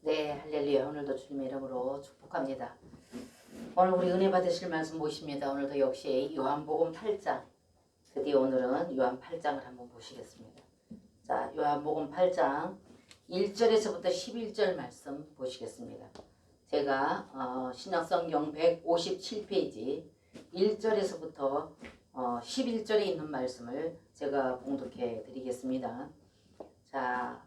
네, 할렐루야. 오늘도 주님의 이름으로 축복합니다. 오늘 우리 은혜 받으실 말씀 보십니다. 오늘도 역시 요한복음 8장. 드디어 오늘은 요한 8장을 한번 보시겠습니다. 자, 요한복음 8장 1절에서부터 11절 말씀 보시겠습니다. 제가 신약성경 157페이지 1절에서부터 11절에 있는 말씀을 제가 봉독해 드리겠습니다. 자,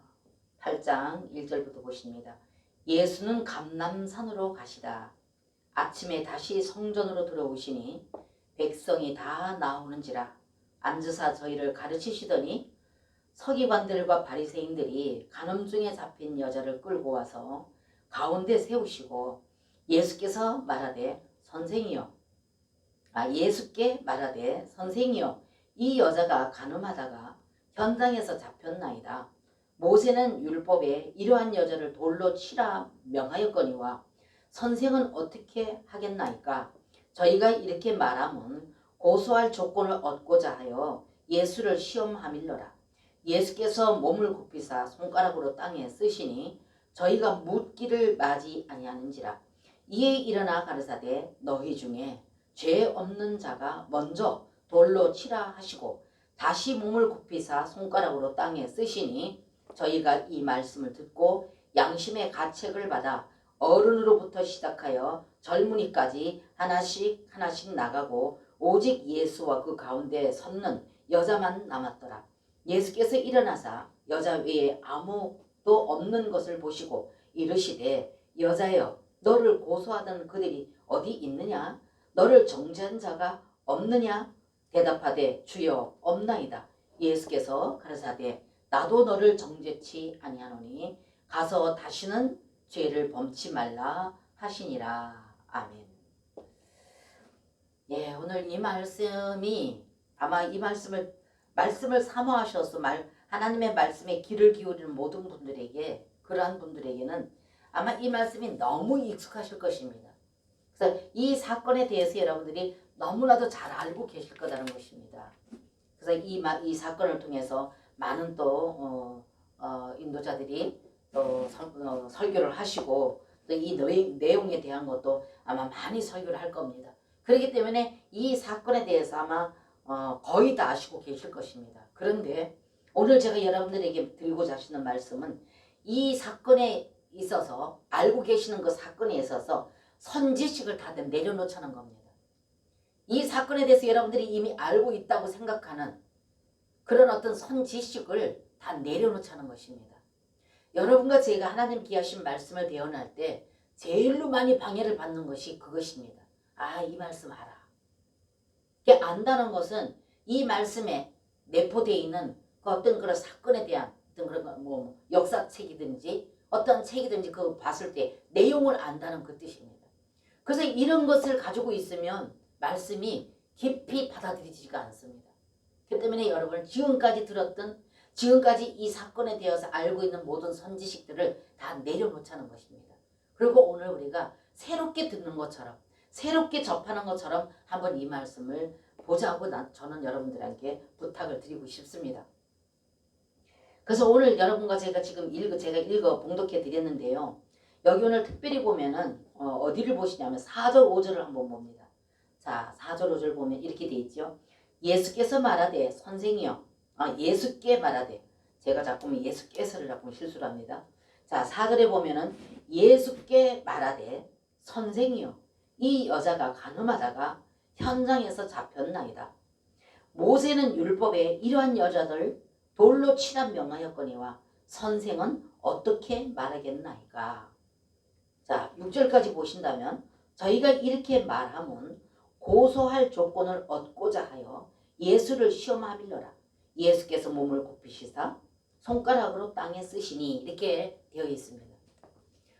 8장 1절부터 보십니다. 예수는 감람산으로 가시다. 아침에 다시 성전으로 들어오시니 백성이 다 나오는지라 앉으사 저희를 가르치시더니 서기관들과 바리새인들이 간음중에 잡힌 여자를 끌고 와서 가운데 세우시고 예수께 말하되 선생이여 이 여자가 간음하다가 현장에서 잡혔나이다. 모세는 율법에 이러한 여자를 돌로 치라 명하였거니와 선생은 어떻게 하겠나이까? 저희가 이렇게 말하면 고소할 조건을 얻고자 하여 예수를 시험하밀러라. 예수께서 몸을 굽히사 손가락으로 땅에 쓰시니 저희가 묻기를 마지 아니하는지라. 이에 일어나 가르사대 너희 중에 죄 없는 자가 먼저 돌로 치라 하시고 다시 몸을 굽히사 손가락으로 땅에 쓰시니 저희가 이 말씀을 듣고 양심의 가책을 받아 어른으로부터 시작하여 젊은이까지 하나씩 나가고 오직 예수와 그 가운데 섰는 여자만 남았더라. 예수께서 일어나사 여자 외에 아무도 없는 것을 보시고 이르시되 여자여 너를 고소하던 그들이 어디 있느냐? 너를 정죄한 자가 없느냐? 대답하되 주여 없나이다. 예수께서 가르사대 나도 너를 정죄치 아니하노니 가서 다시는 죄를 범치 말라 하시니라. 아멘. 예, 오늘 이 말씀이 아마 이 말씀을 사모하셔서 하나님의 말씀에 귀를 기울이는 모든 분들에게, 그러한 분들에게는 아마 이 말씀이 너무 익숙하실 것입니다. 그래서 이 사건에 대해서 여러분들이 너무나도 잘 알고 계실 거라는 것입니다. 그래서 이 사건을 통해서 많은 또 인도자들이 또 설교를 하시고 또 이 내용에 대한 것도 아마 많이 설교를 할 겁니다. 그렇기 때문에 이 사건에 대해서 아마 거의 다 아시고 계실 것입니다. 그런데 오늘 제가 여러분들에게 들고자 하시는 말씀은 이 사건에 있어서 알고 계시는 그 사건에 있어서 선지식을 다 내려놓자는 겁니다. 이 사건에 대해서 여러분들이 이미 알고 있다고 생각하는 그런 어떤 선지식을 다 내려놓자는 것입니다. 여러분과 제가 하나님 귀하신 말씀을 대언할 때 제일로 많이 방해를 받는 것이 그것입니다. 아, 이 말씀 알아. 이게 안다는 것은 이 말씀에 내포되어 있는 그 어떤 그런 사건에 대한 어떤 그런 역사책이든지 어떤 책이든지 그거 봤을 때 내용을 안다는 그 뜻입니다. 그래서 이런 것을 가지고 있으면 말씀이 깊이 받아들이지가 않습니다. 그 때문에 여러분 지금까지 이 사건에 대해서 알고 있는 모든 선지식들을 다 내려놓자는 것입니다. 그리고 오늘 우리가 새롭게 듣는 것처럼 새롭게 접하는 것처럼 한번 이 말씀을 보자고 저는 여러분들에게 부탁을 드리고 싶습니다. 그래서 오늘 여러분과 제가 읽어 봉독해 드렸는데요. 여기 오늘 특별히 보면은 어디를 보시냐면 4절 5절을 한번 봅니다. 자, 4절 5절 보면 이렇게 돼 있죠. 예수께서 말하되 선생이여 예수께 말하되, 제가 자꾸 예수께서를 자꾸 실수를 합니다. 자, 4절에 보면은 예수께 말하되 선생이여 이 여자가 간음하다가 현장에서 잡혔나이다. 모세는 율법에 이러한 여자들 돌로 치라 명하였거니와 선생은 어떻게 말하겠나이까. 자, 6절까지 보신다면 저희가 이렇게 말하면 고소할 조건을 얻고자 하여 예수를 시험하밀러라. 예수께서 몸을 굽히시사 손가락으로 땅에 쓰시니 이렇게 되어 있습니다.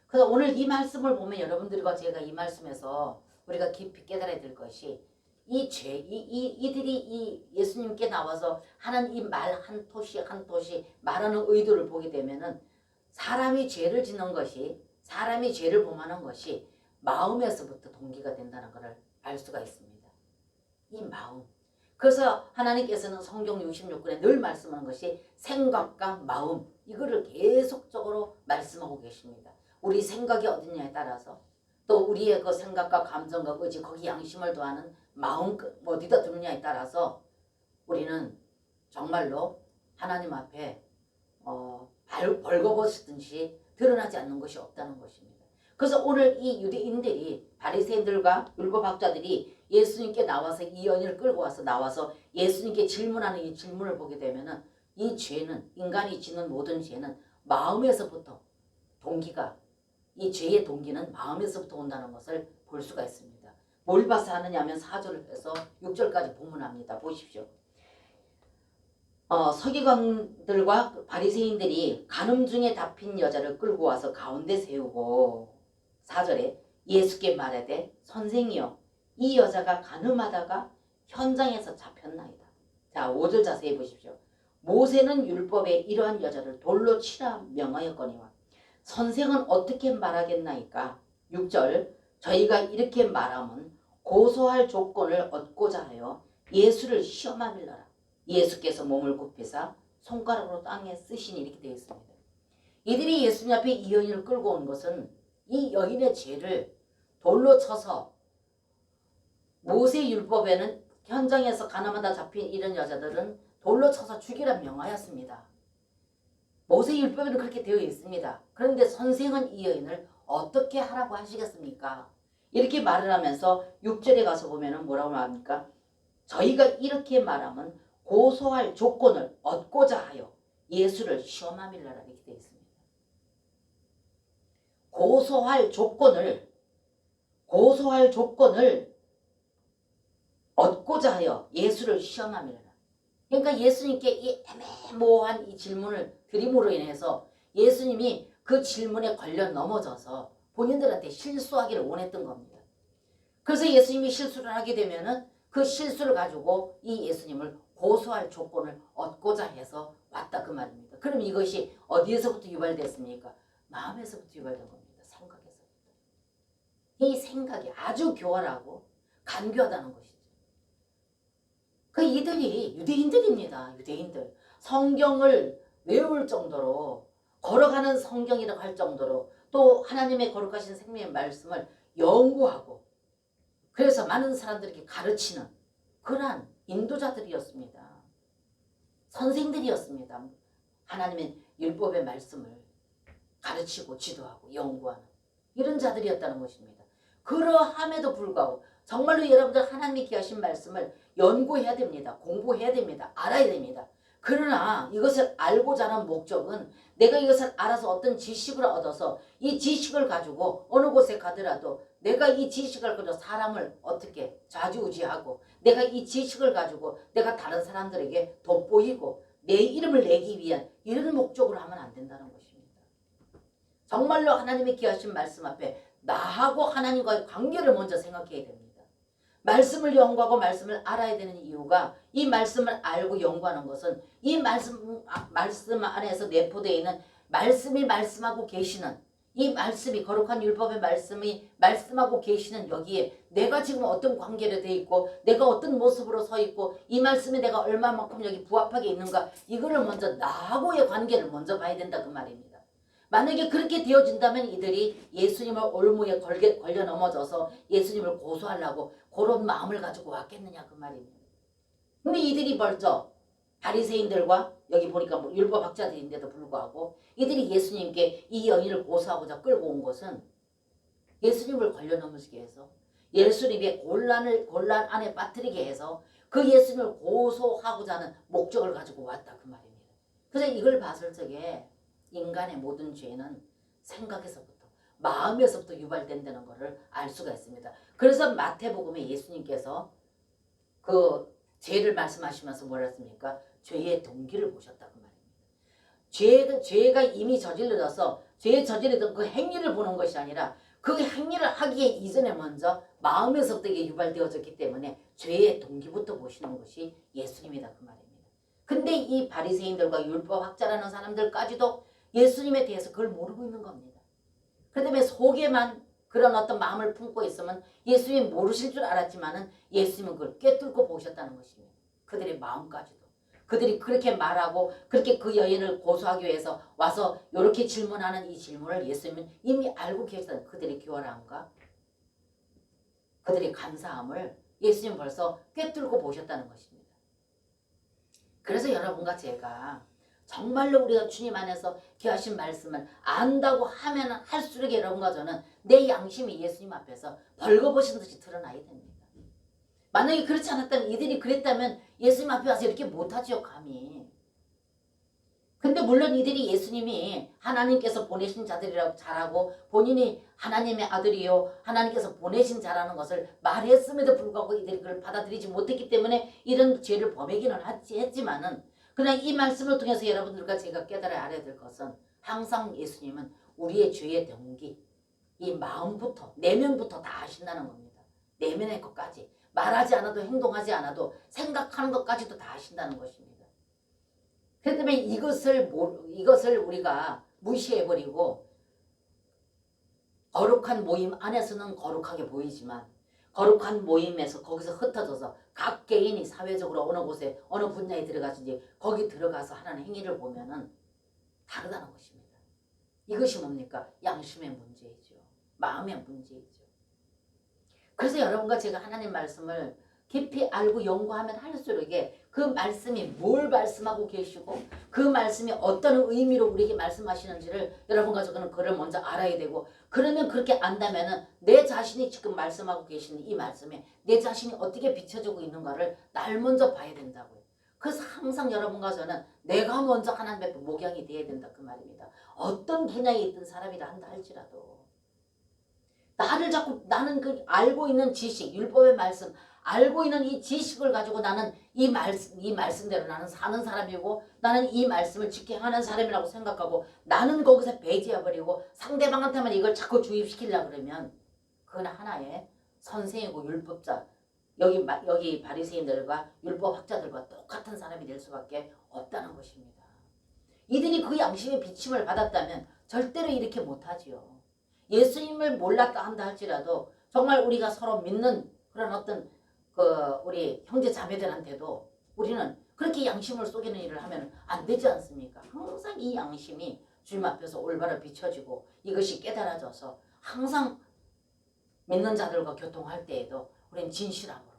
그래서 오늘 이 말씀을 보면 여러분들과 제가 이 말씀에서 우리가 깊이 깨달아야 될 것이 이들이 이 예수님께 나와서 하는 이 말 한 토시 한 토시 말하는 의도를 보게 되면은 사람이 죄를 짓는 것이, 사람이 죄를 범하는 것이 마음에서부터 동기가 된다는 것을 알 수가 있습니다. 이 마음. 그래서 하나님께서는 성경 66권에 늘 말씀하는 것이 생각과 마음, 이거를 계속적으로 말씀하고 계십니다. 우리 생각이 어디냐에 따라서 또 우리의 그 생각과 감정과 의지 거기 양심을 더하는 마음 어디다 두느냐에 따라서 우리는 정말로 하나님 앞에 벌거벗듯이 드러나지 않는 것이 없다는 것입니다. 그래서 오늘 이 유대인들이 바리새인들과 율법학자들이 예수님께 나와서 이 여인을 끌고 나와서 예수님께 질문하는 이 질문을 보게 되면은 이 죄는 인간이 짓는 모든 죄는 마음에서부터 동기가 이 죄의 동기는 마음에서부터 온다는 것을 볼 수가 있습니다. 뭘 봐서 하느냐 하면 4절을 해서 6절까지 본문합니다. 보십시오. 서기관들과 바리새인들이 간음 중에 잡힌 여자를 끌고 와서 가운데 세우고 4절에 예수께 말하되 선생이여 이 여자가 간음하다가 현장에서 잡혔나이다. 자 5절 자세히 보십시오. 모세는 율법에 이러한 여자를 돌로 치라 명하였거니와 선생은 어떻게 말하겠나이까. 6절 저희가 이렇게 말하면 고소할 조건을 얻고자 하여 예수를 시험하밀러라. 예수께서 몸을 굽히사 손가락으로 땅에 쓰시니 이렇게 되어 있습니다. 이들이 예수님 앞에 이 여인을 끌고 온 것은 이 여인의 죄를 돌로 쳐서 모세 율법에는 현장에서 간음하다 잡힌 이런 여자들은 돌로 쳐서 죽이라 명하였습니다. 모세 율법에는 그렇게 되어 있습니다. 그런데 선생은 이 여인을 어떻게 하라고 하시겠습니까? 이렇게 말을 하면서 6절에 가서 보면 뭐라고 말합니까? 저희가 이렇게 말하면 고소할 조건을 얻고자 하여 예수를 시험하밀라라 이렇게 되어 있습니다. 고소할 조건을 얻고자 하여 예수를 시험하밀라라. 그러니까 예수님께 이 애매모호한 이 질문을 드림으로 인해서 예수님이 그 질문에 걸려 넘어져서 본인들한테 실수하기를 원했던 겁니다. 그래서 예수님이 실수를 하게 되면은 그 실수를 가지고 이 예수님을 고소할 조건을 얻고자 해서 왔다 그 말입니다. 그럼 이것이 어디에서부터 유발됐습니까? 마음에서부터 유발된 겁니다. 생각에서부터. 이 생각이 아주 교활하고 간교하다는 것이죠. 그 이들이 유대인들입니다. 유대인들. 성경을 외울 정도로 걸어가는 성경이라고 할 정도로 또 하나님의 거룩하신 생명의 말씀을 연구하고 그래서 많은 사람들에게 가르치는 그러한 인도자들이었습니다. 선생들이었습니다. 하나님의 율법의 말씀을 가르치고 지도하고 연구하는 이런 자들이었다는 것입니다. 그러함에도 불구하고 정말로 여러분들 하나님이 기하신 말씀을 연구해야 됩니다. 공부해야 됩니다. 알아야 됩니다. 그러나 이것을 알고자 하는 목적은 내가 이것을 알아서 어떤 지식을 얻어서 이 지식을 가지고 어느 곳에 가더라도 내가 이 지식을 가지고 사람을 어떻게 좌지우지하고 내가 이 지식을 가지고 내가 다른 사람들에게 돋보이고 내 이름을 내기 위한 이런 목적으로 하면 안 된다는 것입니다. 정말로 하나님의 기하신 말씀 앞에 나하고 하나님과의 관계를 먼저 생각해야 됩니다. 말씀을 연구하고 말씀을 알아야 되는 이유가 이 말씀을 알고 연구하는 것은 이 말씀 안에서 내포되어 있는 말씀이 말씀하고 계시는 이 말씀이 거룩한 율법의 말씀이 말씀하고 계시는 여기에 내가 지금 어떤 관계로 되어 있고 내가 어떤 모습으로 서 있고 이 말씀에 내가 얼마만큼 여기 부합하게 있는가 이거를 먼저 나하고의 관계를 먼저 봐야 된다 그 말입니다. 만약에 그렇게 되어진다면 이들이 예수님을 올무에 걸려 넘어져서 예수님을 고소하려고 그런 마음을 가지고 왔겠느냐 그 말입니다. 근데 이들이 먼저 바리새인들과 여기 보니까 뭐 율법학자들인데도 불구하고 이들이 예수님께 이 여인을 고소하고자 끌고 온 것은 예수님을 걸려 넘어지게 해서 예수님의 곤란 안에 빠뜨리게 해서 그 예수님을 고소하고자 하는 목적을 가지고 왔다 그 말입니다. 그래서 이걸 봤을 적에 인간의 모든 죄는 생각에서부터 마음에서부터 유발된다는 것을 알 수가 있습니다. 그래서 마태복음에 예수님께서 그 죄를 말씀하시면서 뭐라 했습니까? 죄의 동기를 보셨다 그 말입니다. 죄가 이미 저질러져서 죄에 저질러던 그 행위를 보는 것이 아니라 그 행위를 하기에 이전에 먼저 마음에서부터 이게 유발되어졌기 때문에 죄의 동기부터 보시는 것이 예수님이다 그 말입니다. 근데 이 바리새인들과 율법학자라는 사람들까지도 예수님에 대해서 그걸 모르고 있는 겁니다. 그렇기 때문에 속에만 그런 어떤 마음을 품고 있으면 예수님이 모르실 줄 알았지만은 예수님은 그걸 꿰뚫고 보셨다는 것입니다. 그들의 마음까지도. 그들이 그렇게 말하고 그렇게 그 여인을 고소하기 위해서 와서 이렇게 질문하는 이 질문을 예수님은 이미 알고 계시다. 그들의 교활함과 그들의 감사함을 예수님 벌써 꿰뚫고 보셨다는 것입니다. 그래서 여러분과 제가 정말로 우리가 주님 안에서 귀하신 말씀을 안다고 하면 할수록 여러분과 저는 내 양심이 예수님 앞에서 벌거벗은 듯이 드러나야 됩니다. 만약에 그렇지 않았다면 이들이 그랬다면 예수님 앞에 와서 이렇게 못하지요 감히. 근데 물론 이들이 예수님이 하나님께서 보내신 자들이라고 잘하고 본인이 하나님의 아들이요 하나님께서 보내신 자라는 것을 말했음에도 불구하고 이들이 그걸 받아들이지 못했기 때문에 이런 죄를 범하기는 했지만은 그냥 이 말씀을 통해서 여러분들과 제가 깨달아야 알아야 될 것은 항상 예수님은 우리의 죄의 동기 이 마음부터 내면부터 다 아신다는 겁니다. 내면의 것까지 말하지 않아도 행동하지 않아도 생각하는 것까지도 다 아신다는 것입니다. 그렇기 때문에 이것을 우리가 무시해버리고 거룩한 모임 안에서는 거룩하게 보이지만 거룩한 모임에서 거기서 흩어져서 각 개인이 사회적으로 어느 곳에 어느 분야에 들어가서 이제 거기 들어가서 하는 행위를 보면은 다르다는 것입니다. 이것이 뭡니까? 양심의 문제이죠. 마음의 문제이죠. 그래서 여러분과 제가 하나님 말씀을 깊이 알고 연구하면 할수록 그 말씀이 뭘 말씀하고 계시고 그 말씀이 어떤 의미로 우리에게 말씀하시는지를 여러분과 저는 그걸 먼저 알아야 되고 그러면 그렇게 안다면은 내 자신이 지금 말씀하고 계시는 이 말씀에 내 자신이 어떻게 비춰지고 있는가를 날 먼저 봐야 된다고요. 그래서 항상 여러분과 저는 내가 먼저 하나님 앞에 목양이 돼야 된다 그 말입니다. 어떤 분야에 있던 사람이라 한다 할지라도 나를 자꾸 나는 그 알고 있는 지식 율법의 말씀 알고 있는 이 지식을 가지고 나는 이 말씀대로 나는 사는 사람이고 나는 이 말씀을 지켜 행하는 사람이라고 생각하고 나는 거기서 배제해버리고 상대방한테만 이걸 자꾸 주입시키려고 그러면 그건 하나의 선생이고 율법자 여기 바리새인들과 율법학자들과 똑같은 사람이 될 수밖에 없다는 것입니다. 이들이 그 양심의 비침을 받았다면 절대로 이렇게 못하지요. 예수님을 몰랐다 한다 할지라도 정말 우리가 서로 믿는 그런 어떤 우리 형제 자매들한테도 우리는 그렇게 양심을 속이는 일을 하면 안 되지 않습니까? 항상 이 양심이 주님 앞에서 올바로 비춰지고 이것이 깨달아져서 항상 믿는 자들과 교통할 때에도 우리는 진실함으로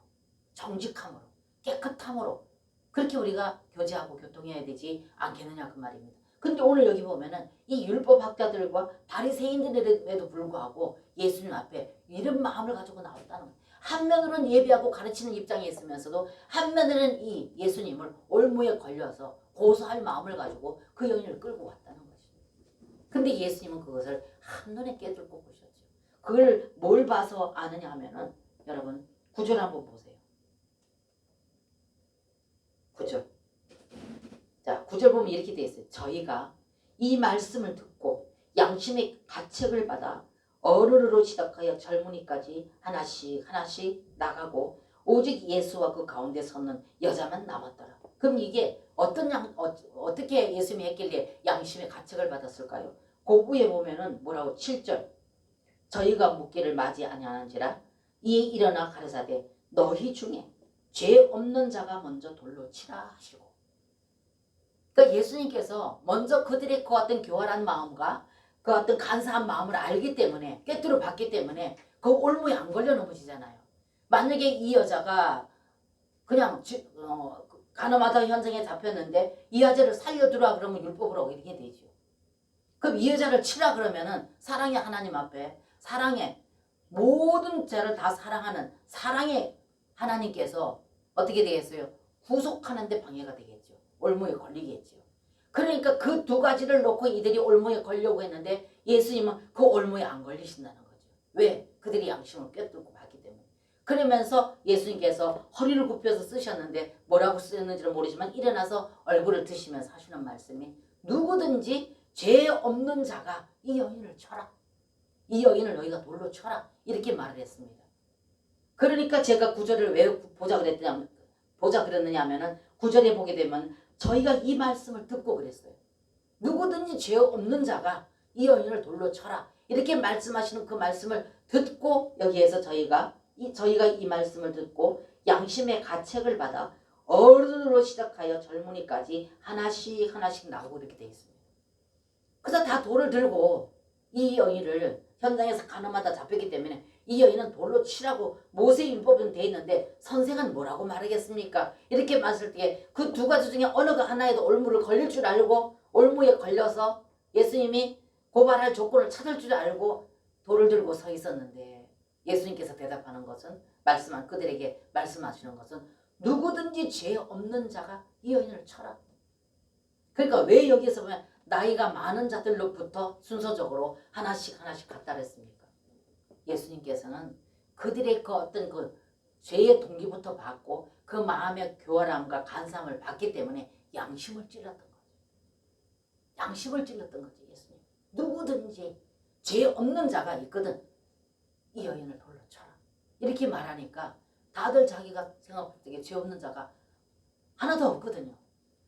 정직함으로 깨끗함으로 그렇게 우리가 교제하고 교통해야 되지 않겠느냐 그 말입니다. 근데 오늘 여기 보면은 이 율법학자들과 바리새인들에도 불구하고 예수님 앞에 이런 마음을 가지고 나왔다는 거예요. 한면으로는 예비하고 가르치는 입장에 있으면서도 한면으로는 이 예수님을 올무에 걸려서 고소할 마음을 가지고 그 여인을 끌고 왔다는 것입니다. 근데 예수님은 그것을 한눈에 깨뚫고 보셨죠. 그걸 뭘 봐서 아느냐 하면은 여러분 9절 한번 보세요. 9절. 자, 9절 보면 이렇게 되어 있어요. 저희가 이 말씀을 듣고 양심의 가책을 받아 어른으로 시작하여 젊은이까지 하나씩 나가고 오직 예수와 그 가운데 서는 여자만 남았더라. 그럼 이게 어떻게 예수님이 했길래 양심의 가책을 받았을까요? 그 위에 보면은 뭐라고 7절 저희가 묻기를 맞이 아니하는지라 이에 일어나 가르사대 너희 중에 죄 없는 자가 먼저 돌로 치라 하시고 그러니까 예수님께서 먼저 그들의 그 어떤 교활한 마음과 그 어떤 간사한 마음을 알기 때문에 꿰뚫어 봤기 때문에 그 올무에 안 걸려 넘어지잖아요. 만약에 이 여자가 그냥 가늠하다 현장에 잡혔는데 이 여자를 살려두라 그러면 율법으로 어기게 되죠. 그럼 이 여자를 치라 그러면은 사랑의 하나님 앞에 사랑의 모든 죄를 다 사랑하는 사랑의 하나님께서 어떻게 되겠어요? 구속하는 데 방해가 되겠죠. 올무에 걸리겠죠. 그러니까 그 두 가지를 놓고 이들이 올무에 걸려고 했는데 예수님은 그 올무에 안 걸리신다는 거죠. 왜? 그들이 양심을 꿰뚫고 봤기 때문에. 그러면서 예수님께서 허리를 굽혀서 쓰셨는데 뭐라고 쓰였는지는 모르지만 일어나서 얼굴을 드시면서 하시는 말씀이 누구든지 죄 없는 자가 이 여인을 쳐라. 이 여인을 너희가 돌로 쳐라. 이렇게 말을 했습니다. 그러니까 제가 9절을 왜 보자 그랬느냐 하면은 9절에 보게 되면 저희가 이 말씀을 듣고 그랬어요. 누구든지 죄 없는 자가 이 여인을 돌로 쳐라. 이렇게 말씀하시는 그 말씀을 듣고 여기에서 저희가 이 말씀을 듣고 양심의 가책을 받아 어른으로 시작하여 젊은이까지 하나씩 하나씩 나오고 이렇게 돼 있습니다. 그래서 다 돌을 들고 이 여인을 현장에서 가늠하다 잡혔기 때문에 이 여인은 돌로 치라고 모세율법은 돼 있는데 선생은 뭐라고 말하겠습니까? 이렇게 말했을 때 그 두 가지 중에 어느 그 하나에도 올무를 걸릴 줄 알고 올무에 걸려서 예수님이 고발할 조건을 찾을 줄 알고 돌을 들고 서 있었는데 예수님께서 대답하는 것은 말씀한 그들에게 말씀하시는 것은 누구든지 죄 없는 자가 이 여인을 쳐라. 그러니까 왜 여기에서 보면 나이가 많은 자들로부터 순서적으로 하나씩 하나씩 갖다 랬습니까? 예수님께서는 그들의 그 어떤 그 죄의 동기부터 받고 그 마음의 교활함과 간사함을 받기 때문에 양심을 찔렀던 거죠. 양심을 찔렀던 거죠. 예수님. 누구든지 죄 없는 자가 있거든. 이 여인을 돌로 쳐라. 이렇게 말하니까 다들 자기가 생각할 때 죄 없는 자가 하나도 없거든요.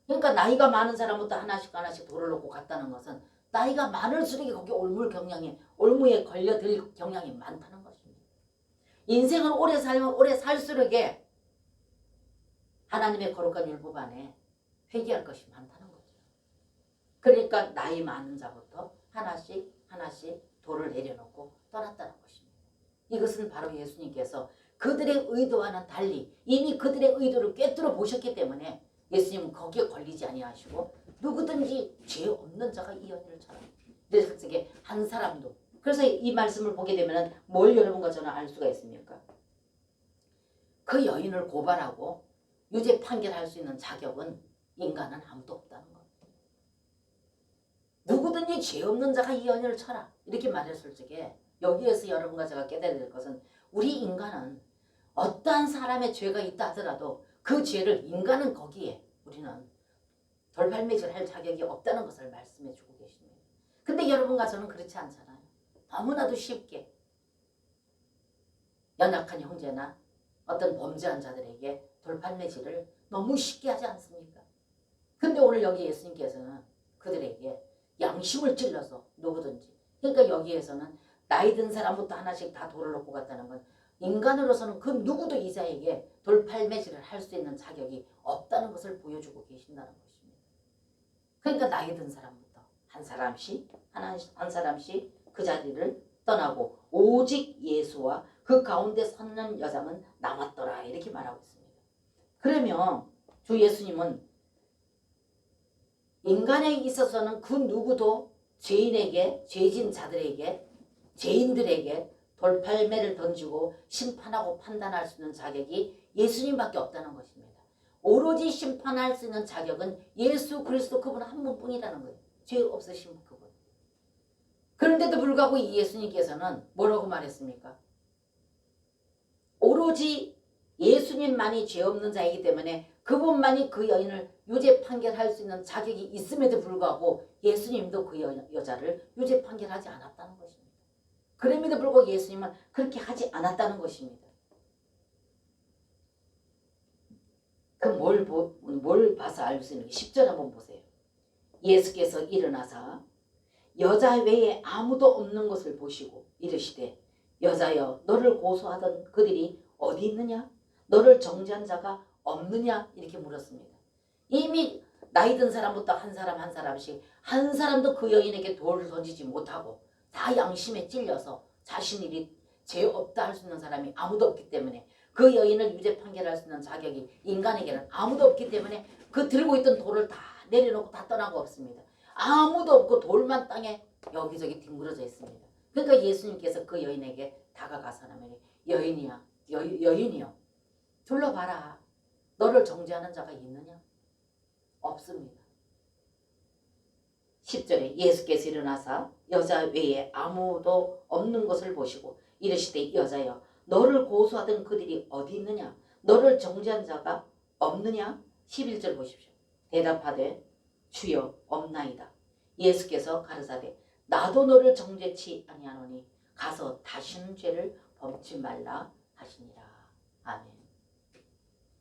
그러니까 나이가 많은 사람부터 하나씩 하나씩 돌을 놓고 갔다는 것은 나이가 많을수록 거기 올무에 걸려들 경향이 많다는 것입니다. 인생을 오래 살면 오래 살수록 하나님의 거룩한 율법 안에 회개할 것이 많다는 거죠. 그러니까 나이 많은 자부터 하나씩 하나씩 돌을 내려놓고 떠났다는 것입니다. 이것은 바로 예수님께서 그들의 의도와는 달리 이미 그들의 의도를 꿰뚫어 보셨기 때문에 예수님은 거기에 걸리지 아니하시고 누구든지 죄 없는 자가 이 여인을 쳐라. 그래서 한 사람도. 그래서 이 말씀을 보게 되면 뭘 여러분과 저는 알 수가 있습니까? 그 여인을 고발하고 유죄 판결할 수 있는 자격은 인간은 아무도 없다는 것. 누구든지 죄 없는 자가 이 여인을 쳐라. 이렇게 말했을 적에 여기에서 여러분과 제가 깨달아야 될 것은 우리 인간은 어떠한 사람의 죄가 있다 하더라도 그 죄를 인간은 거기에 우리는 돌팔매질 할 자격이 없다는 것을 말씀해 주고 계십니다. 근데 여러분과 저는 그렇지 않잖아요. 너무나도 쉽게 연약한 형제나 어떤 범죄한 자들에게 돌팔매질을 너무 쉽게 하지 않습니까? 근데 오늘 여기 예수님께서는 그들에게 양심을 찔러서 누구든지 그러니까 여기에서는 나이 든 사람부터 하나씩 다 돌을 놓고 갔다는 건 인간으로서는 그 누구도 이자에게 돌팔매질을 할 수 있는 자격이 없다는 것을 보여주고 계신다는 것입니다. 그러니까 나이 든 사람부터 한 사람씩 그 자리를 떠나고 오직 예수와 그 가운데 섰는 여자만 남았더라 이렇게 말하고 있습니다. 그러면 주 예수님은 인간에 있어서는 그 누구도 죄인에게 죄진 자들에게 죄인들에게 돌팔매를 던지고 심판하고 판단할 수 있는 자격이 예수님밖에 없다는 것입니다. 오로지 심판할 수 있는 자격은 예수 그리스도 그분 한 분뿐이라는 거예요. 죄 없으신 그분. 그런데도 불구하고 이 예수님께서는 뭐라고 말했습니까? 오로지 예수님만이 죄 없는 자이기 때문에 그분만이 그 여인을 유죄 판결할 수 있는 자격이 있음에도 불구하고 예수님도 그 여자를 유죄 판결하지 않았다는 것입니다. 그럼에도 불구하고 예수님은 그렇게 하지 않았다는 것입니다. 그럼 뭘 봐서 알 수 있는 게 10절 한번 보세요. 예수께서 일어나사 여자 외에 아무도 없는 것을 보시고 이르시되 여자여 너를 고소하던 그들이 어디 있느냐? 너를 정죄한 자가 없느냐? 이렇게 물었습니다. 이미 나이 든 사람부터 한 사람씩 한 사람도 그 여인에게 돌을 던지지 못하고 다 양심에 찔려서 자신이 죄 없다 할 수 있는 사람이 아무도 없기 때문에 그 여인을 유죄 판결할 수 있는 자격이 인간에게는 아무도 없기 때문에 그 들고 있던 돌을 다 내려놓고 다 떠나고 없습니다. 아무도 없고 돌만 땅에 여기저기 뒹굴어져 있습니다. 그러니까 예수님께서 그 여인에게 다가가서 하면 여인이여 둘러봐라. 너를 정죄하는 자가 있느냐? 없습니다. 10절에 예수께서 일어나사 여자 외에 아무도 없는 것을 보시고 이르시되 여자여 너를 고소하던 그들이 어디 있느냐? 너를 정죄한 자가 없느냐? 11절 보십시오. 대답하되 주여 없나이다. 예수께서 가르사되 나도 너를 정죄치 아니하노니 가서 다시는 죄를 범치 말라 하시니라. 아멘.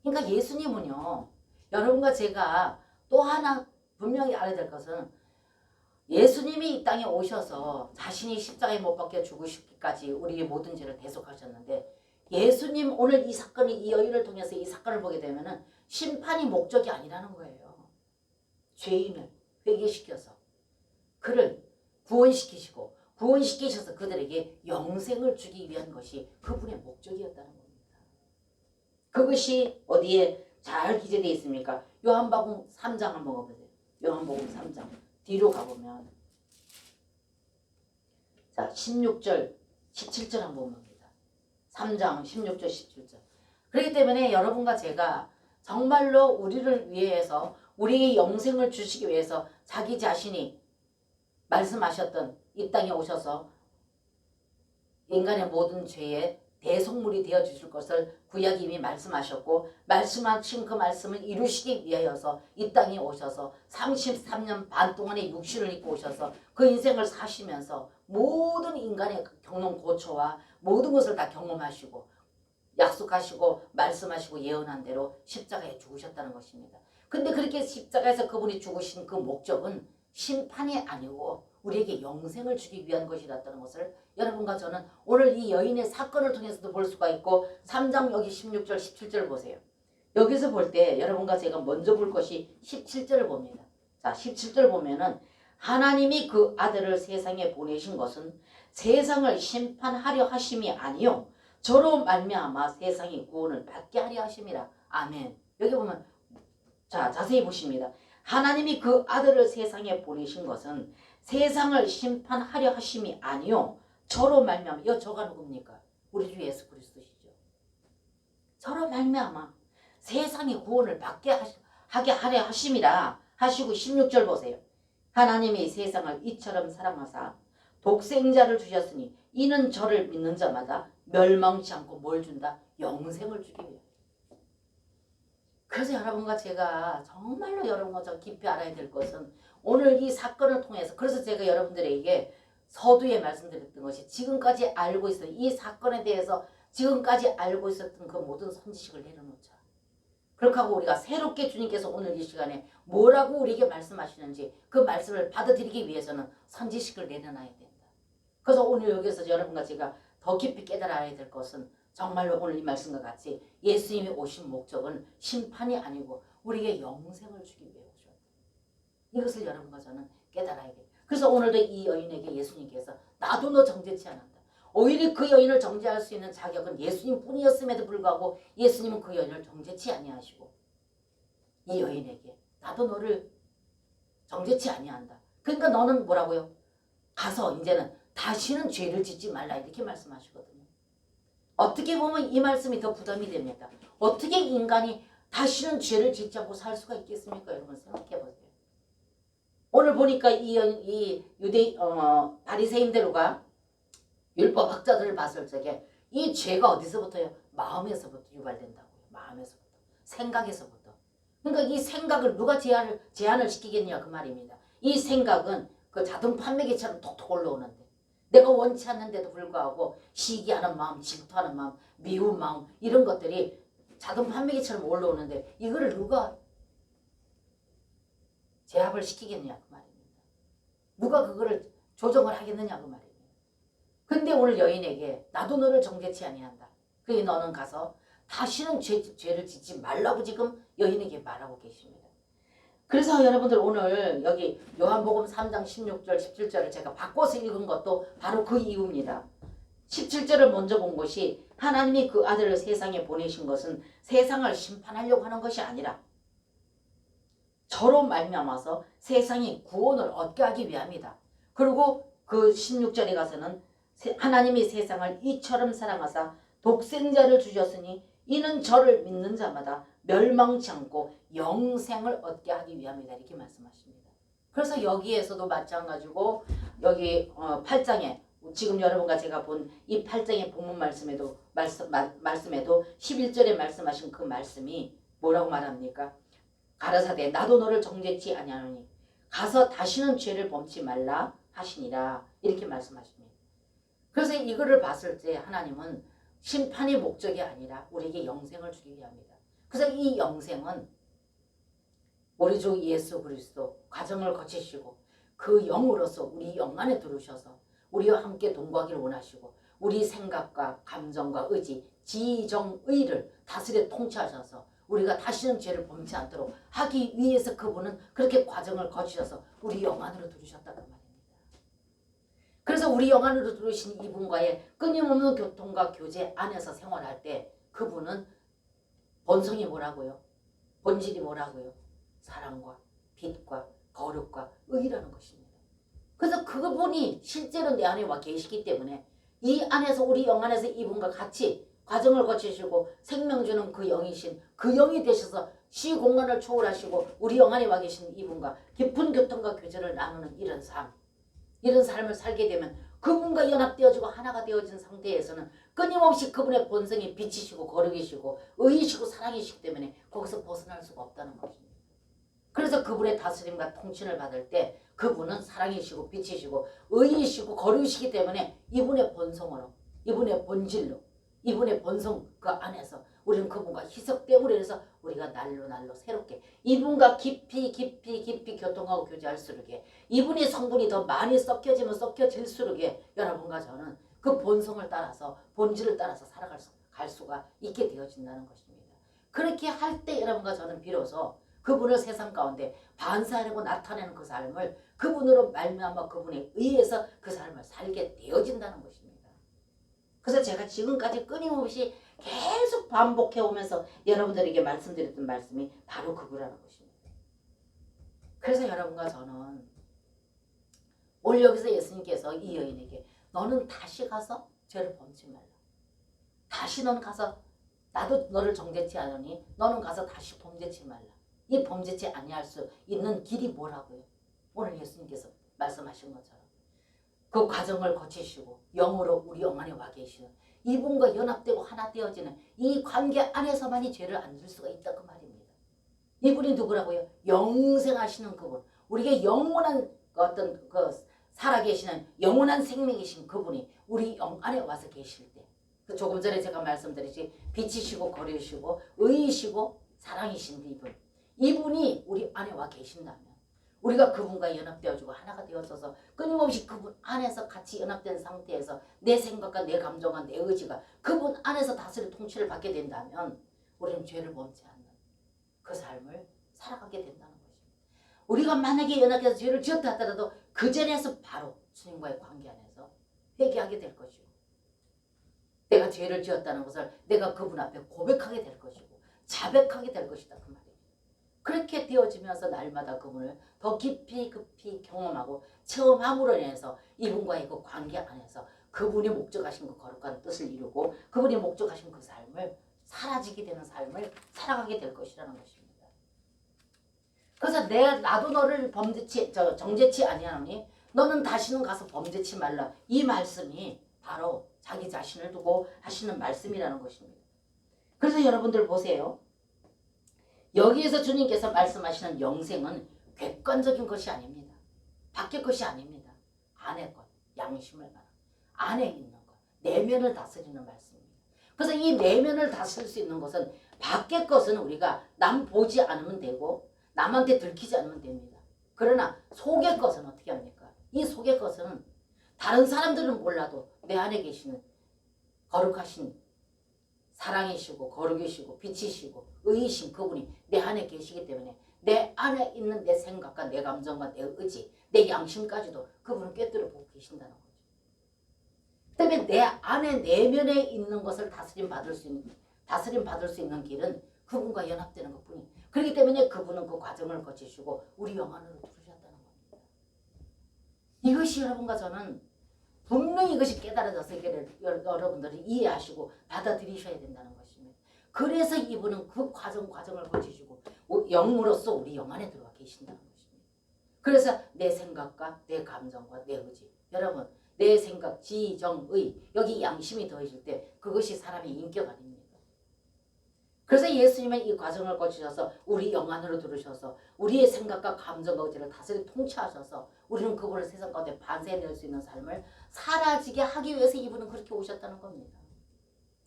그러니까 예수님은요. 여러분과 제가 또 하나 분명히 알아야 될 것은 예수님이 이 땅에 오셔서 자신이 십자가에 못 박혀 죽으시기까지 우리의 모든 죄를 대속하셨는데 예수님 오늘 이 사건이 이 여인을 통해서 이 사건을 보게 되면은 심판이 목적이 아니라는 거예요. 죄인을 회개시켜서 그를 구원시키셔서 그들에게 영생을 주기 위한 것이 그분의 목적이었다는 겁니다. 그것이 어디에 잘 기재되어 있습니까? 요한복음 3장 한번 보세요. 요한복음 3장 뒤로 가보면 자 16절 17절 한번 봅니다. 3장 16절 17절. 그렇기 때문에 여러분과 제가 정말로 우리를 위해서 우리의 영생을 주시기 위해서 자기 자신이 말씀하셨던 이 땅에 오셔서 인간의 모든 죄에 대속물이 되어 주실 것을 구약이 이미 말씀하셨고 말씀하신 그 말씀을 이루시기 위하여서 이 땅에 오셔서 33년 반 동안의 육신을 입고 오셔서 그 인생을 사시면서 모든 인간의 경험 고초와 모든 것을 다 경험하시고 약속하시고 말씀하시고 예언한 대로 십자가에 죽으셨다는 것입니다. 근데 그렇게 십자가에서 그분이 죽으신 그 목적은 심판이 아니고 우리에게 영생을 주기 위한 것이었다는 것을 여러분과 저는 오늘 이 여인의 사건을 통해서도 볼 수가 있고 3장 여기 16절 17절 보세요. 여기서 볼 때 여러분과 제가 먼저 볼 것이 17절을 봅니다. 자 17절 보면은 하나님이 그 아들을 세상에 보내신 것은 세상을 심판하려 하심이 아니요 저로 말미암아 세상이 구원을 받게 하려 하심이라. 아멘. 여기 보면 자 자세히 보십니다. 하나님이 그 아들을 세상에 보내신 것은 세상을 심판하려 하심이 아니요 저로 말미암아. 이 저가 누굽니까? 우리 주 예수 그리스도시죠. 저로 말미암아 세상이 구원을 받게 하게 하려 하심이라 하시고 16절 보세요. 하나님이 세상을 이처럼 사랑하사 독생자를 주셨으니 이는 저를 믿는 자마다 멸망치 않고 뭘 준다? 영생을 주기 위해. 그래서 여러분과 제가 정말로 여러분과 저 깊이 알아야 될 것은 오늘 이 사건을 통해서 그래서 제가 여러분들에게 서두에 말씀드렸던 것이 지금까지 알고 있어요. 이 사건에 대해서 지금까지 알고 있었던 그 모든 선지식을 내려놓자. 그렇게 하고 우리가 새롭게 주님께서 오늘 이 시간에 뭐라고 우리에게 말씀하시는지 그 말씀을 받아들이기 위해서는 선지식을 내려놔야 된다. 그래서 오늘 여기서 여러분과 제가 더 깊이 깨달아야 될 것은 정말로 오늘 이 말씀과 같이 예수님이 오신 목적은 심판이 아니고 우리에게 영생을 주기 위해 오셨다. 이것을 여러분과 저는 깨달아야 돼요. 그래서 오늘도 이 여인에게 예수님께서 나도 너 정죄치 않았다. 오히려 그 여인을 정죄할 수 있는 자격은 예수님 뿐이었음에도 불구하고 예수님은 그 여인을 정죄치 아니하시고 이 여인에게 나도 너를 정죄치 아니한다. 그러니까 너는 뭐라고요? 가서 이제는 다시는 죄를 짓지 말라 이렇게 말씀하시거든요. 어떻게 보면 이 말씀이 더 부담이 됩니다. 어떻게 인간이 다시는 죄를 짓지 않고 살 수가 있겠습니까? 여러분 생각해 보세요. 오늘 보니까 이 유대 바리새인들과 율법학자들을 봤을 적에 이 죄가 어디서부터요? 마음에서부터 유발된다고요. 마음에서부터. 생각에서부터. 그러니까 이 생각을 누가 제한을 시키겠냐 그 말입니다. 이 생각은 그 자동 판매기처럼 톡톡 올라오는데 내가 원치 않는데도 불구하고 시기하는 마음, 질투하는 마음, 미운 마음 이런 것들이 자동 판매기처럼 올라오는데 이거를 누가 제압을 시키겠냐 그 말입니다. 누가 그거를 조정을 하겠느냐 그 말입니다. 근데 오늘 여인에게 나도 너를 정죄치 아니한다. 그래 너는 가서 다시는 죄를 짓지 말라고 지금 여인에게 말하고 계십니다. 그래서 여러분들 오늘 여기 요한복음 3장 16절 17절을 제가 바꿔서 읽은 것도 바로 그 이유입니다. 17절을 먼저 본 것이 하나님이 그 아들을 세상에 보내신 것은 세상을 심판하려고 하는 것이 아니라 저로 말미암아서 세상이 구원을 얻게 하기 위함이다. 그리고 그 16절에 가서는 하나님이 세상을 이처럼 사랑하사 독생자를 주셨으니 이는 저를 믿는 자마다 멸망치 않고 영생을 얻게 하기 위함이다. 이렇게 말씀하십니다. 그래서 여기에서도 마찬가지고 여기 8장에 지금 여러분과 제가 본 이 8장의 본문 말씀에도 11절에 말씀하신 그 말씀이 뭐라고 말합니까? 가라사대 나도 너를 정죄치 아니하노니 가서 다시는 죄를 범치 말라 하시니라 이렇게 말씀하십니다. 그래서 이거를 봤을 때 하나님은 심판이 목적이 아니라 우리에게 영생을 주기 위함이다. 그래서 이 영생은 우리 주 예수 그리스도 과정을 거치시고 그 영으로서 우리 영 안에 들어오셔서 우리와 함께 동거하기를 원하시고 우리 생각과 감정과 의지, 지정의를 다스려 통치하셔서 우리가 다시는 죄를 범치 않도록 하기 위해서 그분은 그렇게 과정을 거치셔서 우리 영 안으로 들으셨다는 말입니다. 그래서 우리 영 안으로 들으신 이분과의 끊임없는 교통과 교제 안에서 생활할 때 그분은 본성이 뭐라고요? 본질이 뭐라고요? 사랑과 빛과 거룩과 의라는 것입니다. 그래서 그분이 실제로 내 안에 와 계시기 때문에 이 안에서 우리 영 안에서 이분과 같이 과정을 거치시고 생명 주는 그 영이신 그 영이 되셔서 시공간을 초월하시고 우리 영 안에 와 계신 이분과 깊은 교통과 교제를 나누는 이런 삶, 이런 삶을 살게 되면 그분과 연합되어지고 하나가 되어진 상태에서는 끊임없이 그분의 본성이 빛이시고 거룩이시고 의이시고 사랑이시기 때문에 거기서 벗어날 수가 없다는 것입니다. 그래서 그분의 다스림과 통치를 받을 때 그분은 사랑이시고 빛이시고 의이시고 거룩이시기 때문에 이분의 본성으로, 이분의 본질로, 이분의 본성 그 안에서 우리는 그분과 희석됨으로 해서 우리가 날로 새롭게 이분과 깊이 교통하고 교제할수록에 이분의 성분이 더 많이 섞여지면 섞여질수록에 여러분과 저는 그 본성을 따라서 본질을 따라서 갈 수가 있게 되어진다는 것입니다. 그렇게 할 때 여러분과 저는 비로소 그분을 세상 가운데 반사하려고 나타내는 그 삶을 그분으로 말미암아 그분에 의해서 그 삶을 살게 되어진다는 것입니다. 그래서 제가 지금까지 끊임없이 계속 반복해 오면서 여러분들에게 말씀드렸던 말씀이 바로 그거라는 것입니다. 그래서 여러분과 저는 오늘 여기서 예수님께서 이 여인에게 너는 다시 가서 죄를 범치 말라. 다시 넌 가서 나도 너를 정죄치 않으니 너는 가서 다시 범죄치 말라. 이 범죄치 아니할 수 있는 길이 뭐라고요? 오늘 예수님께서 말씀하신 것처럼 그 과정을 거치시고 영으로 우리 영 안에 와 계시는 이분과 연합되고 하나 되어지는 이 관계 안에서만이 죄를 안 질 수가 있다 그 말입니다. 이분이 누구라고요? 영생하시는 그분, 우리에게 영원한 어떤 그 살아계시는 영원한 생명이신 그분이 우리 영 안에 와서 계실 때 조금 전에 제가 말씀드렸지 빛이시고 거리시고 의이시고 사랑이신 이분이 우리 안에 와 계신다면 우리가 그분과 연합되어지고 하나가 되어져서 끊임없이 그분 안에서 같이 연합된 상태에서 내 생각과 내 감정과 내 의지가 그분 안에서 다스릴 통치를 받게 된다면 우리는 죄를 범치 않는 그 삶을 살아가게 된다는 것입니다. 우리가 만약에 연합해서 죄를 지었다 하더라도 그 전에서 바로 주님과의 관계 안에서 회개하게 될 것이고 내가 죄를 지었다는 것을 내가 그분 앞에 고백하게 될 것이고 자백하게 될 것이다 그 말이에요. 그렇게 되어지면서 날마다 그분을 더 깊이 경험하고 체험함으로 인해서 이분과의 그 관계 안에서 그분이 목적하신 그 거룩한 뜻을 이루고 그분이 목적하신 그 삶을 사라지게 되는 삶을 살아가게 될 것이라는 것입니다. 그래서 나도 너를 정죄치 아니하노니 너는 다시는 가서 범죄치 말라. 이 말씀이 바로 자기 자신을 두고 하시는 말씀이라는 것입니다. 그래서 여러분들 보세요. 여기에서 주님께서 말씀하시는 영생은 객관적인 것이 아닙니다. 밖의 것이 아닙니다. 안의 것, 양심을 말하는 안에 있는 것, 내면을 다스리는 말씀입니다. 그래서 이 내면을 다스릴 수 있는 것은 밖의 것은 우리가 남 보지 않으면 되고 남한테 들키지 않으면 됩니다. 그러나 속의 것은 어떻게 합니까? 이 속의 것은 다른 사람들은 몰라도 내 안에 계시는 거룩하신 사랑이시고 거룩이시고 빛이시고 의이신 그분이 내 안에 계시기 때문에 내 안에 있는 내 생각과 내 감정과 내 의지, 내 양심까지도 그분은 꿰뚫어 보고 계신다는 거죠. 그다음에 내 안에 내면에 있는 것을 다스림 받을 수 있는 길은 그분과 연합되는 것뿐이에요. 그렇기 때문에 그분은 그 과정을 거치시고 우리 영 안으로 들으셨다는 겁니다. 이것이 여러분과 저는 분명히 이것이 깨달아져서 여러분들이 이해하시고 받아들이셔야 된다는 것입니다. 그래서 이분은 그 과정을 거치시고 영으로서 우리 영 안에 들어와 계신다는 것입니다. 그래서 내 생각과 내 감정과 내 의지, 여러분 내 생각, 지정의 여기 양심이 더해질 때 그것이 사람의 인격 아닙니다. 그래서 예수님은 이 과정을 거치셔서 우리 영 안으로 들으셔서 우리의 생각과 감정과 의지를 다스려 통치하셔서 우리는 그분을 세상 가운데 반세해낼 수 있는 삶을 사라지게 하기 위해서 이분은 그렇게 오셨다는 겁니다.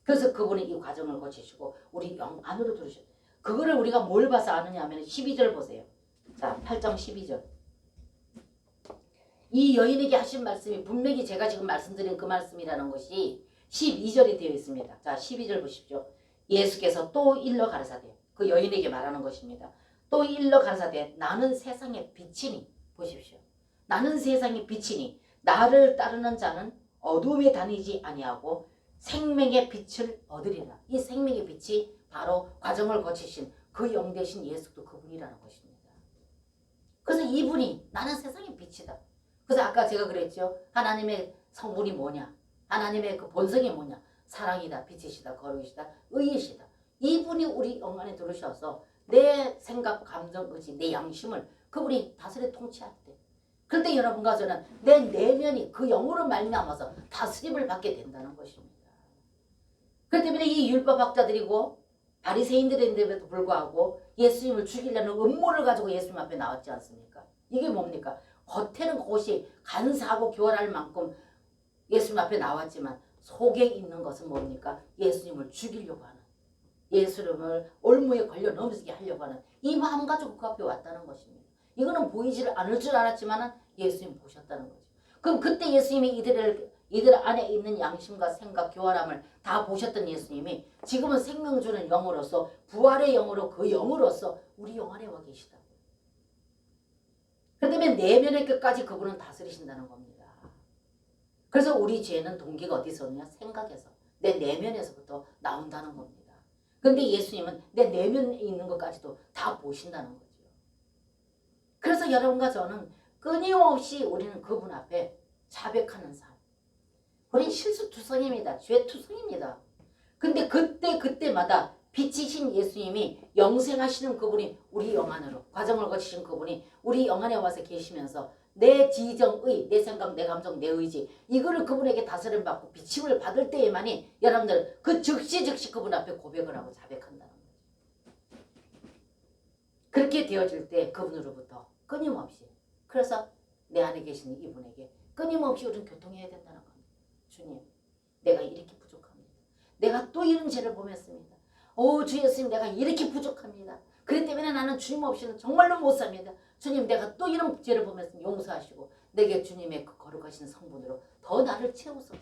그래서 그분이 이 과정을 거치시고 우리 영 안으로 들으셨어요. 그거를 우리가 뭘 봐서 아느냐 하면 12절 보세요. 자, 8장 12절. 이 여인에게 하신 말씀이 분명히 제가 지금 말씀드린 그 말씀이라는 것이 12절에 되어 있습니다. 자, 12절 보십시오. 예수께서 또 일러 가라사대, 그 여인에게 말하는 것입니다. 또 일러 가라사대, 나는 세상의 빛이니, 보십시오. 나는 세상의 빛이니 나를 따르는 자는 어둠에 다니지 아니하고 생명의 빛을 얻으리라. 이 생명의 빛이 바로 과정을 거치신 그 영 되신 예수도 그분이라는 것입니다. 그래서 이분이 나는 세상의 빛이다. 그래서 아까 제가 그랬죠. 하나님의 성분이 뭐냐? 하나님의 그 본성이 뭐냐? 사랑이다, 빛이시다, 거룩이시다, 의이시다. 이분이 우리 영 안에 들으셔서 내 생각, 감정, 의지, 내 양심을 그분이 다스려 통치할 때, 그럴 때 여러분과 저는 내 내면이 그 영으로 말미암아서 다스림을 받게 된다는 것입니다. 그렇기 때문에 이 율법학자들이고 바리새인들인데도 불구하고 예수님을 죽이려는 음모를 가지고 예수님 앞에 나왔지 않습니까? 이게 뭡니까? 겉에는 그것이 간사하고 교활할 만큼 예수님 앞에 나왔지만 속에 있는 것은 뭡니까? 예수님을 죽이려고 하는, 예수님을 올무에 걸려 넘어지게 하려고 하는 이 마음 가지고 그 앞에 왔다는 것입니다. 이거는 보이지를 않을 줄 알았지만 예수님 보셨다는 거죠. 그럼 그때 예수님이 이들 안에 있는 양심과 생각, 교활함을 다 보셨던 예수님이 지금은 생명 주는 영으로서, 부활의 영으로, 그 영으로서 우리 영 안에 와 계시다. 그렇기 때문에 내면의 끝까지 그분은 다스리신다는 겁니다. 그래서 우리 죄는 동기가 어디서 오냐? 생각에서, 내 내면에서부터 나온다는 겁니다. 그런데 예수님은 내 내면에 있는 것까지도 다 보신다는 거죠. 그래서 여러분과 저는 끊임없이 우리는 그분 앞에 자백하는 삶. 우린 실수투성입니다. 죄투성입니다. 근데 그때마다 빛이신 예수님이 영생하시는 그분이 우리 영 안으로, 과정을 거치신 그분이 우리 영 안에 와서 계시면서 내 지정의, 내 생각, 내 감정, 내 의지, 이거를 그분에게 다스림 받고 비침을 받을 때에만이 여러분들 그 즉시 그분 앞에 고백을 하고 자백한다는 거죠. 그렇게 되어질 때 그분으로부터 끊임없이, 그래서 내 안에 계시는 이분에게 끊임없이 우리는 교통해야 된다는 겁니다. 주님, 내가 이렇게 부족합니다. 내가 또 이런 죄를 범했습니다. 오, 주 예수님, 내가 이렇게 부족합니다. 그렇기 때문에 나는 주님 없이는 정말로 못 삽니다. 주님, 내가 또 이런 죄를 범했으면 용서하시고 내게 주님의 그 거룩하신 성분으로 더 나를 채우소서.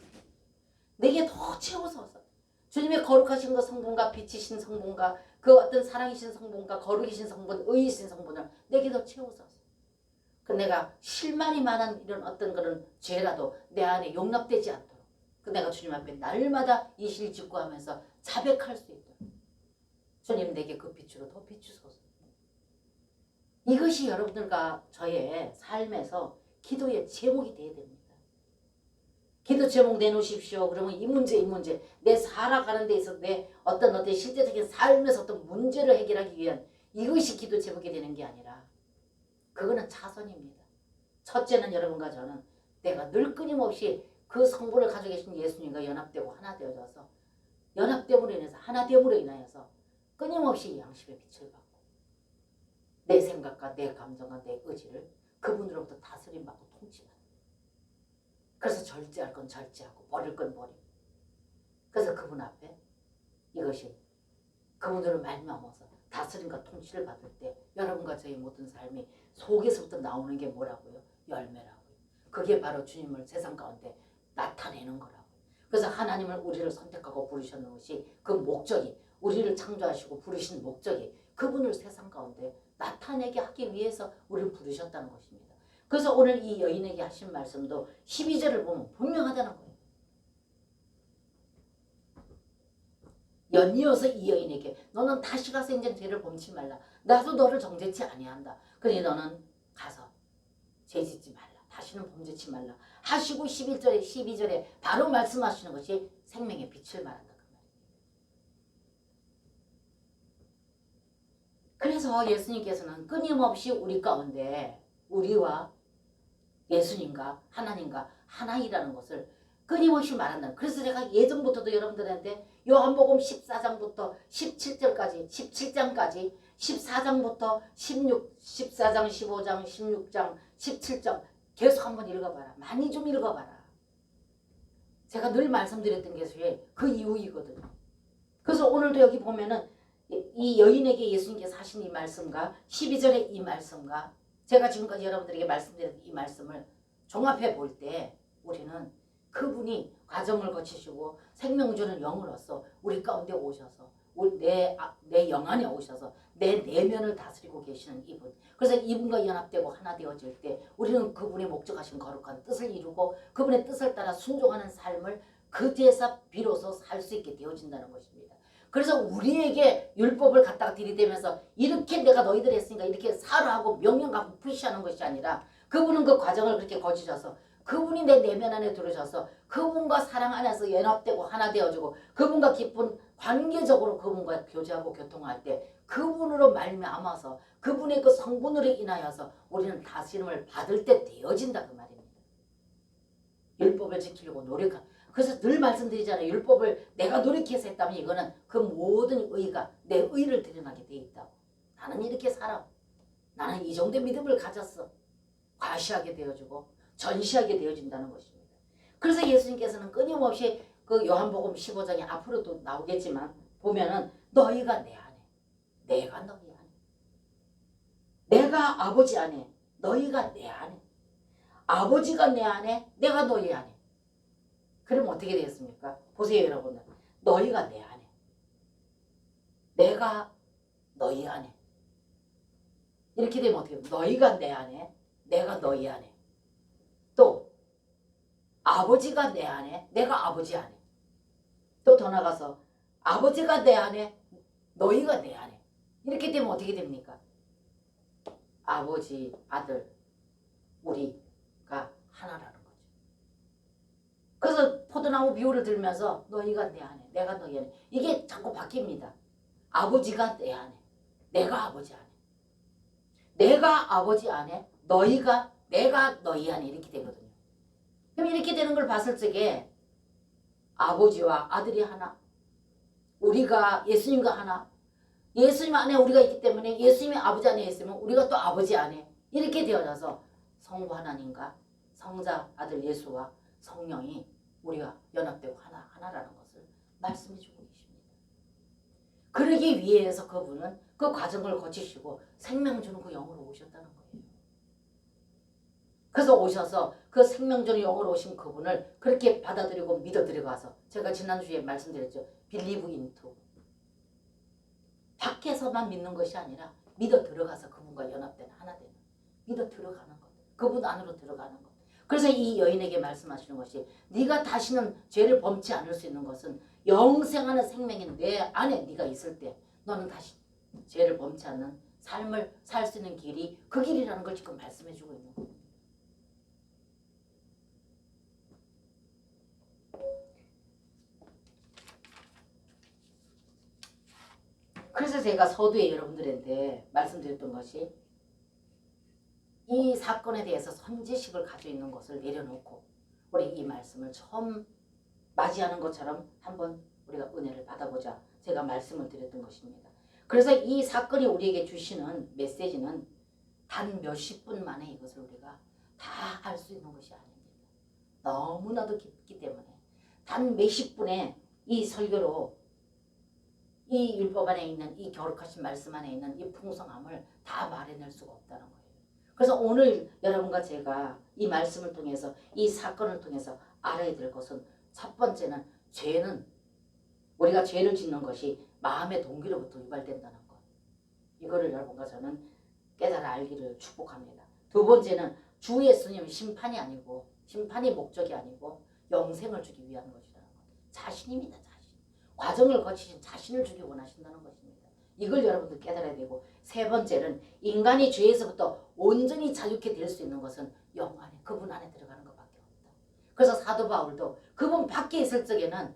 내게 더 채우소서. 주님의 거룩하신 그 성분과 빛이신 성분과 그 어떤 사랑이신 성분과 거룩이신 성분, 의이신 성분을 내게 더 채우소서. 그 내가 실만이 많은 이런 어떤 그런 죄라도 내 안에 용납되지 않도록, 그 내가 주님 앞에 날마다 이실 직구하면서 자백할 수 있도록 주님, 내게 그 빛으로 더 비추소서. 이것이 여러분들과 저의 삶에서 기도의 제목이 되어야 됩니다. 기도 제목 내놓으십시오. 그러면 이 문제, 내 살아가는 데 있어서 내 어떤 실제적인 삶에서 어떤 문제를 해결하기 위한 이것이 기도 제목이 되는 게 아니라, 그거는 차선입니다. 첫째는 여러분과 저는 내가 늘 끊임없이 그 성분을 가지고 계신 예수님과 연합되고 하나 되어져서, 연합됨으로 인해서, 하나됨으로 인하여서 끊임없이 양심의 빛을 받고 내 생각과 내 감정과 내 의지를 그분으로부터 다스림 받고 통치받는, 그래서 절제할 건 절제하고 버릴 건 버리고, 그래서 그분 앞에 이것이 그분으로 말미암아서 다스림과 통치를 받을 때 여러분과 저의 모든 삶이 속에서부터 나오는 게 뭐라고요? 열매라고요. 그게 바로 주님을 세상 가운데 나타내는 거라고요. 그래서 하나님을 우리를 선택하고 부르셨는 것이, 그 목적이, 우리를 창조하시고 부르신 목적이 그분을 세상 가운데 나타내게 하기 위해서 우리를 부르셨다는 것입니다. 그래서 오늘 이 여인에게 하신 말씀도 12절을 보면 분명하다는 거예요. 연이어서 이 여인에게 너는 다시 가서 이제 죄를 범치 말라. 나도 너를 정죄치 아니한다. 그러니 너는 가서 죄 짓지 말라. 다시는 범죄치 말라. 하시고 11절에 12절에 바로 말씀하시는 것이 생명의 빛을 말한다. 그 말이에요. 그래서 예수님께서는 끊임없이 우리 가운데 우리와 예수님과 하나님과 하나이라는 것을 끊임없이 말한다. 그래서 제가 예전부터도 여러분들한테 요한복음 14장부터 17절까지 17장까지 14장부터 14장 15장 16장 17장 계속 한번 읽어봐라. 많이 좀 읽어봐라. 제가 늘 말씀드렸던 게 그 이유이거든요. 그래서 오늘도 여기 보면은 이 여인에게 예수님께서 하신 이 말씀과 12절의 이 말씀과 제가 지금까지 여러분들에게 말씀드렸던 이 말씀을 종합해 볼 때 우리는 그분이 과정을 거치시고 생명 주는 영으로서 우리 가운데 오셔서 내 영 안에 오셔서 내 내면을 다스리고 계시는 이분. 그래서 이분과 연합되고 하나 되어질 때 우리는 그분의 목적하신 거룩한 뜻을 이루고 그분의 뜻을 따라 순종하는 삶을 그제서 비로소 살 수 있게 되어진다는 것입니다. 그래서 우리에게 율법을 갖다가 들이대면서 이렇게 내가 너희들 했으니까 이렇게 살아하고 명령 갖고 푸시하는 것이 아니라 그분은 그 과정을 그렇게 거치셔서 그분이 내 내면 안에 들어오셔서 그분과 사랑 안에서 연합되고 하나 되어지고 그분과 깊은 관계적으로 그분과 교제하고 교통할 때 그분으로 말미암아서 그분의 그 성분으로 인하여서 우리는 다스림을 받을 때 되어진다 그 말입니다. 율법을 지키려고 노력한. 그래서 늘 말씀드리잖아요. 율법을 내가 노력해서 했다면 이거는 그 모든 의가 내 의를 드러나게 돼 있다고. 나는 이렇게 살아. 나는 이 정도의 믿음을 가졌어. 과시하게 되어지고 전시하게 되어진다는 것입니다. 그래서 예수님께서는 끊임없이 그 요한복음 15장에 앞으로도 나오겠지만 보면은 너희가 내 안에 내가 너희 안에 내가 아버지 안에 너희가 내 안에 아버지가 내 안에 내가 너희 안에. 그럼 어떻게 되겠습니까? 보세요 여러분들. 너희가 내 안에 내가 너희 안에 이렇게 되면 어떻게 돼요? 너희가 내 안에 내가 너희 안에 또 아버지가 내 안에 내가 아버지 안에 또 더 나가서 아버지가 내 안에 너희가 내 안에 이렇게 되면 어떻게 됩니까? 아버지 아들 우리가 하나라는 거죠. 그래서 포도나무 비유를 들면서 너희가 내 안에 내가 너희 안에 이게 자꾸 바뀝니다. 아버지가 내 안에 내가 아버지 안에 내가 아버지 안에 너희가 내가 너희 안에 이렇게 되거든요. 그럼 이렇게 되는 걸 봤을 적에 아버지와 아들이 하나 우리가 예수님과 하나 예수님 안에 우리가 있기 때문에 예수님이 아버지 안에 있으면 우리가 또 아버지 안에 이렇게 되어져서 성부 하나님과 성자 아들 예수와 성령이 우리가 연합되고 하나라는 것을 말씀해 주고 계십니다. 그러기 위해서 그분은 그 과정을 거치시고 생명 주는 그 영으로 오셨다는 거예요. 그래서 오셔서 그 생명 주는 영으로 오신 그분을 그렇게 받아들이고 믿어 들어가서 제가 지난주에 말씀드렸죠. Believe into. 밖에서만 믿는 것이 아니라 믿어 들어가서 그분과 연합되는 하나 되는 믿어 들어가는 것. 그분 안으로 들어가는 것. 그래서 이 여인에게 말씀하시는 것이 네가 다시는 죄를 범치 않을 수 있는 것은 영생하는 생명인 내 안에 네가 있을 때 너는 다시 죄를 범치 않는 삶을 살 수 있는 길이 그 길이라는 걸 지금 말씀해 주고 있는 겁니다. 그래서 제가 서두에 여러분들한테 말씀드렸던 것이 이 사건에 대해서 선지식을 가지고 있는 것을 내려놓고 우리 이 말씀을 처음 맞이하는 것처럼 한번 우리가 은혜를 받아보자 제가 말씀을 드렸던 것입니다. 그래서 이 사건이 우리에게 주시는 메시지는 단 몇십 분 만에 이것을 우리가 다 알 수 있는 것이 아닙니다. 너무나도 깊기 때문에 단 몇십 분에 이 설교로 이 율법 안에 있는 이 거룩하신 말씀 안에 있는 이 풍성함을 다 말해낼 수가 없다는 거예요. 그래서 오늘 여러분과 제가 이 말씀을 통해서 이 사건을 통해서 알아야 될 것은 첫 번째는 죄는 우리가 죄를 짓는 것이 마음의 동기로부터 유발된다는 것. 이거를 여러분과 저는 깨달아 알기를 축복합니다. 두 번째는 주 예수님 심판이 아니고 심판이 목적이 아니고 영생을 주기 위한 것이라는 것. 자신입니다. 자신. 과정을 거치신 자신을 주기 원하신다는 것입니다. 이걸 여러분들 깨달아야 되고 세 번째는 인간이 죄에서부터 온전히 자유케 될 수 있는 것은 영 안에 그분 안에 들어가는 것밖에 없다. 그래서 사도 바울도 그분 밖에 있을 적에는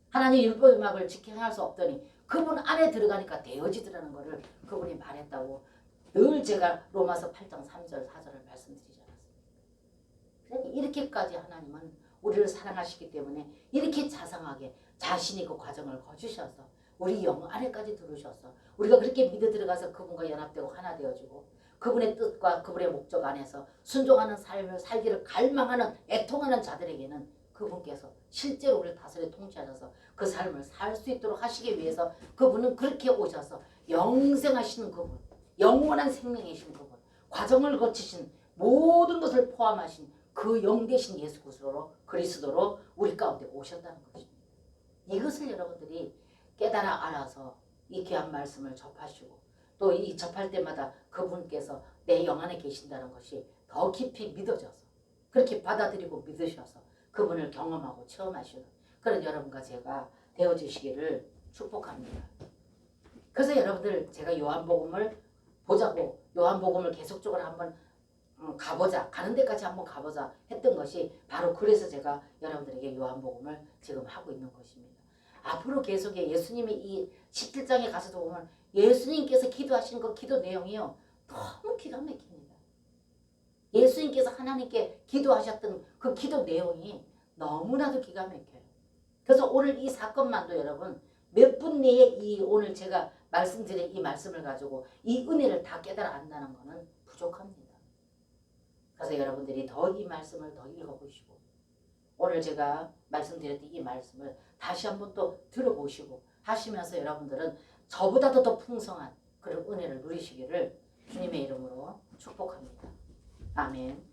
하나님 율법을 지켜 행할 수 없더니 그분 안에 들어가니까 되어지더라는 것을 그분이 말했다고 늘 제가 로마서 8장 3절 4절을 말씀드리지 않았습니까? 이렇게까지 하나님은 우리를 사랑하시기 때문에 이렇게 자상하게 자신이 그 과정을 거주셔서 우리 영 안에까지 들으셔서 우리가 그렇게 믿어 들어가서 그분과 연합되고 하나 되어지고 그분의 뜻과 그분의 목적 안에서 순종하는 삶을 살기를 갈망하는 애통하는 자들에게는 그분께서 실제로 우리를 다스려 통치하셔서 그 삶을 살 수 있도록 하시기 위해서 그분은 그렇게 오셔서 영생하시는 그분 영원한 생명이신 그분 과정을 거치신 모든 것을 포함하신 그 영 대신 예수 그리스도로 우리 가운데 오셨다는 것입니다. 이것을 여러분들이 깨달아 알아서 이 귀한 말씀을 접하시고 또 이 접할 때마다 그분께서 내 영 안에 계신다는 것이 더 깊이 믿어져서 그렇게 받아들이고 믿으셔서 그분을 경험하고 체험하시는 그런 여러분과 제가 되어주시기를 축복합니다. 그래서 여러분들 제가 요한복음을 보자고 요한복음을 계속적으로 한번 가보자 가는 데까지 한번 가보자 했던 것이 바로 그래서 제가 여러분들에게 요한복음을 지금 하고 있는 것입니다. 앞으로 계속해 예수님이 이 17장에 가서도 보면 예수님께서 기도하신 그 기도 내용이요 너무 기가 막힙니다. 예수님께서 하나님께 기도하셨던 그 기도 내용이 너무나도 기가 막혀요. 그래서 오늘 이 사건만도 여러분 몇 분 내에 이 오늘 제가 말씀드린 이 말씀을 가지고 이 은혜를 다 깨달아 안다는 것은 부족합니다. 그래서 여러분들이 더 이 말씀을 더 읽어보시고 오늘 제가 말씀드렸던 이 말씀을 다시 한번 또 들어보시고 하시면서 여러분들은 저보다도 더 풍성한 그런 은혜를 누리시기를 주님의 이름으로 축복합니다. 아멘.